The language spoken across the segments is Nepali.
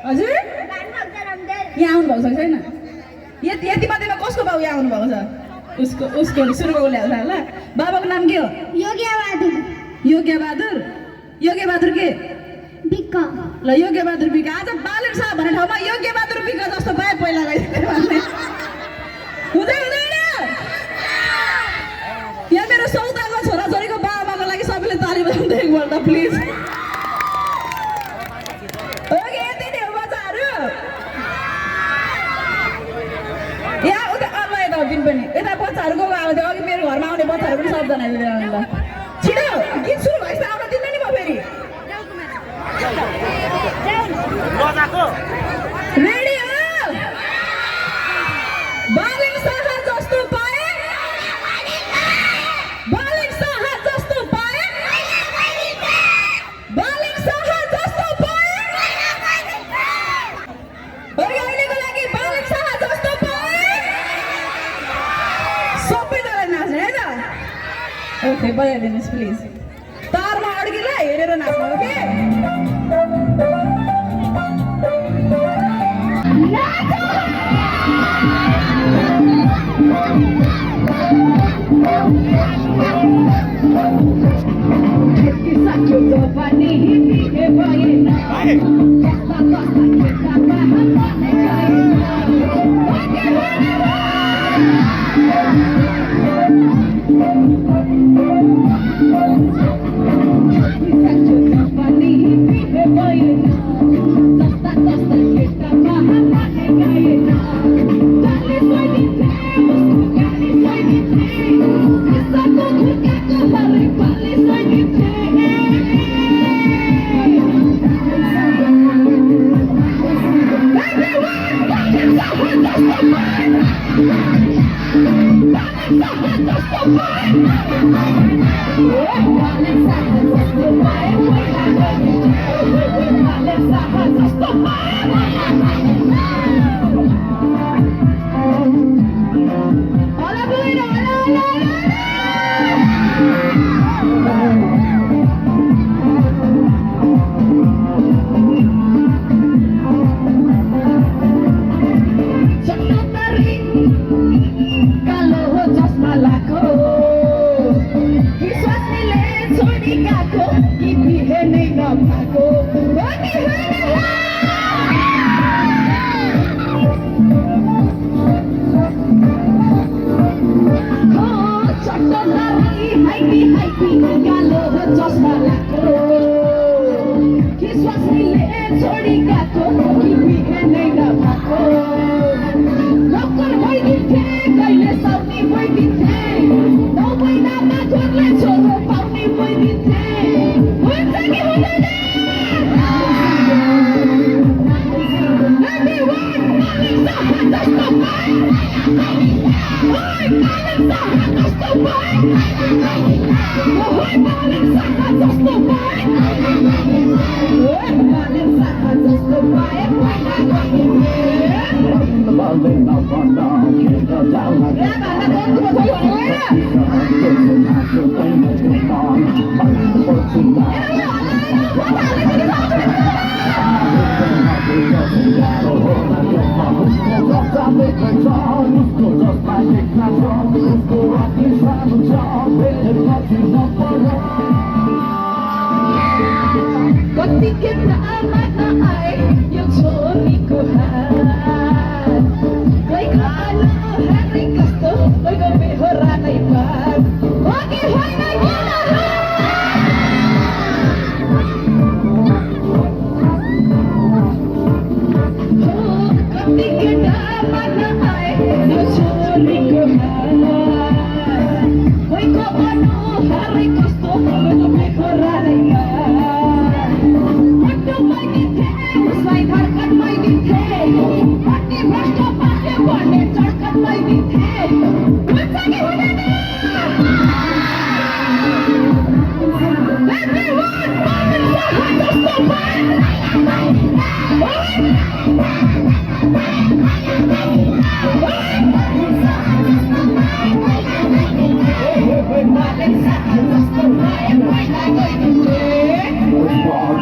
हजुर यहाँ आउनुभएको छ छैन यति मात्रमा कसको बाबु यहाँ आउनुभएको छ उसको सुरुको ल्याउँछ ल बाबाको नाम के हो योग्य बहादुर के बिक्क ल योग्य बहादुर बिक्क आज बालेन साहब भन्ने ठाउँमा योग्य बहादुर बिक्क जस्तो पाए पहिला गइदिनु हुँदैन यहाँ मेरो सौदाको छोराछोरीको बाबाको लागि सबैले ताली बजाउँदै एकपल्ट प्लिज ओके यति नै हो बच्चाहरू यहाँ उता अल्ल यता हो बिन पनि यता बच्चाहरूको आउँथ्यो अघि मेरो घरमा आउने बच्चाहरू पनि सबजना आइदिनु ल छिटो गीत सुरु भएपछि आउन दिँदैन नि म फेरि रेडी हो बालेन शाह जस्तो पाए बालेन शाह जस्तो पाए बालेन शाह जस्तो पाए अहिलेको लागि बालेन शाह जस्तो पाए सबैजना नाच्ने है त ओके बजाइदिनुहोस् प्लिज तारमा अड्किला हेरेर नाच्नु okay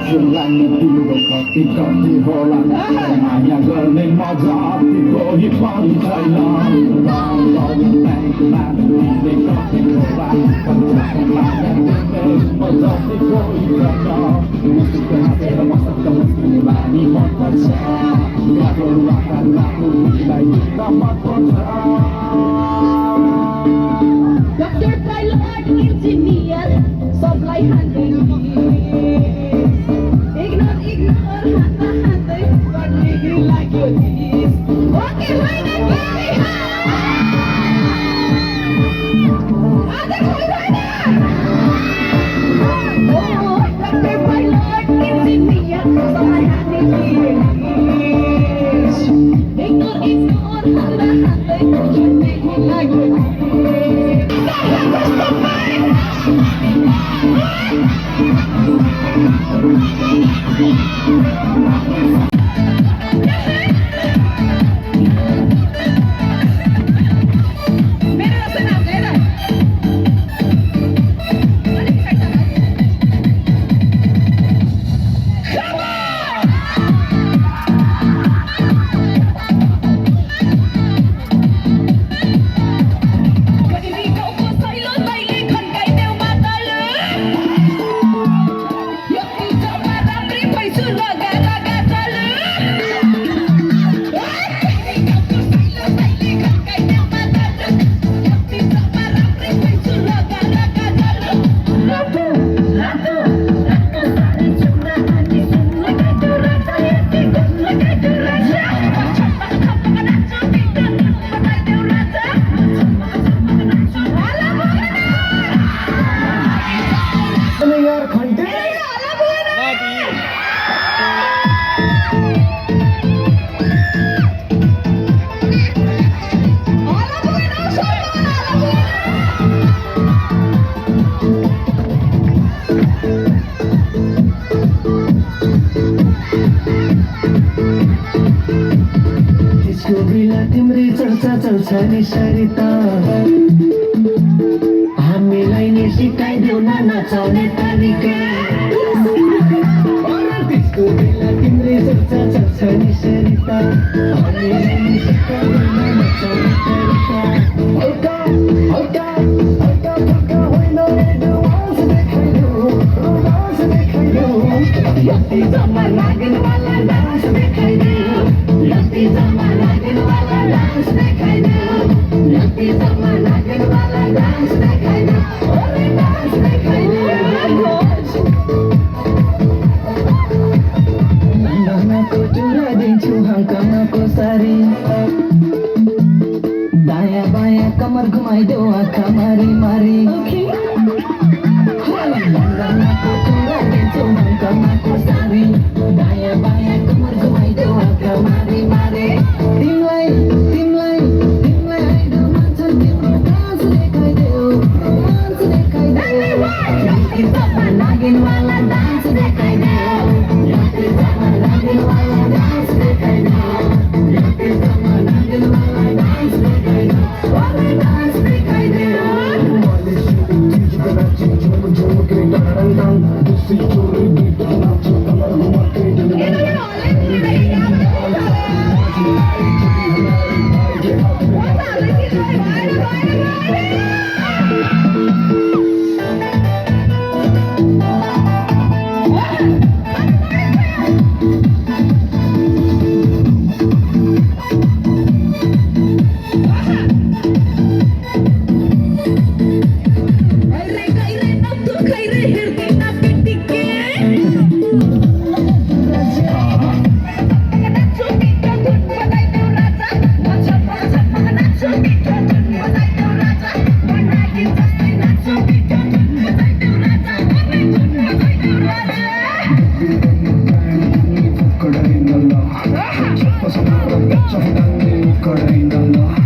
Selangnya tidur kati-kati holang Hanya गर्ने मजा अतिको हि पनि छैन Long bankमा तिमीले कति होlang कतिको माया तिमीले मजा अतिको हि छैन Musuhको हाँसेर मसक्क मुस्किने बानी मनपर्छ गाह्रो रुवाका राम्रो तिमीलाई जित्न मनपर्छ Dr. Pilot, engineer, सबलाई हान्दै Ignore, हान्दै गर्ने लाग्यो दिस ओके होइन केही आज खोइ छैन Dr. Pilot, engineer, सबलाई हान्दै दिस Ignore, हान्दै गर्ने लाग्यो चल्छ नि सरिता हामीलाई नि सिकाइदेऊ न नचाउने तरिका त्यसको बेला तिम्रै चल्छ नि सरिता हामीलाई नि सिकाइदेऊ न नचाउने तरिका हल्का हल्का हल्का हल्का होइन रोमान्स देखाइदेऊ यति जम्मा लाग्नेवाला डान्स देखाइदेऊ यति जम्मा लाग्नेवाला डान्स देखाइदेऊ यति जम्मा लाग्नेवाला डान्स देखाइदेऊ ओरे डान्स देखाइदेऊ ननको चुरा दिन्छु हङ्कनको सारी दायाँ बायाँ कमर घुमाइदेऊ आँखा मारी मारी ननको चुरा दिन्छु हङ्कनको सारी दायाँ बायाँ कमर घुमाइदेऊ आँखा मारी मारी तिमीलाई तिमीलाई तिमीलाई आइडल मान्छ तिम्रो डान्स देखाइदेऊ डान्स देखाइदेऊ यति जम्मा लाग्नेवाला डान्स देखाइदेऊ यति जम्मा लाग्नेवाला डान्स देखाइदेऊ यति जम्मा लाग्नेवाला डान्स देखाइदेऊ ओरे डान्स देखाइदेऊ Karain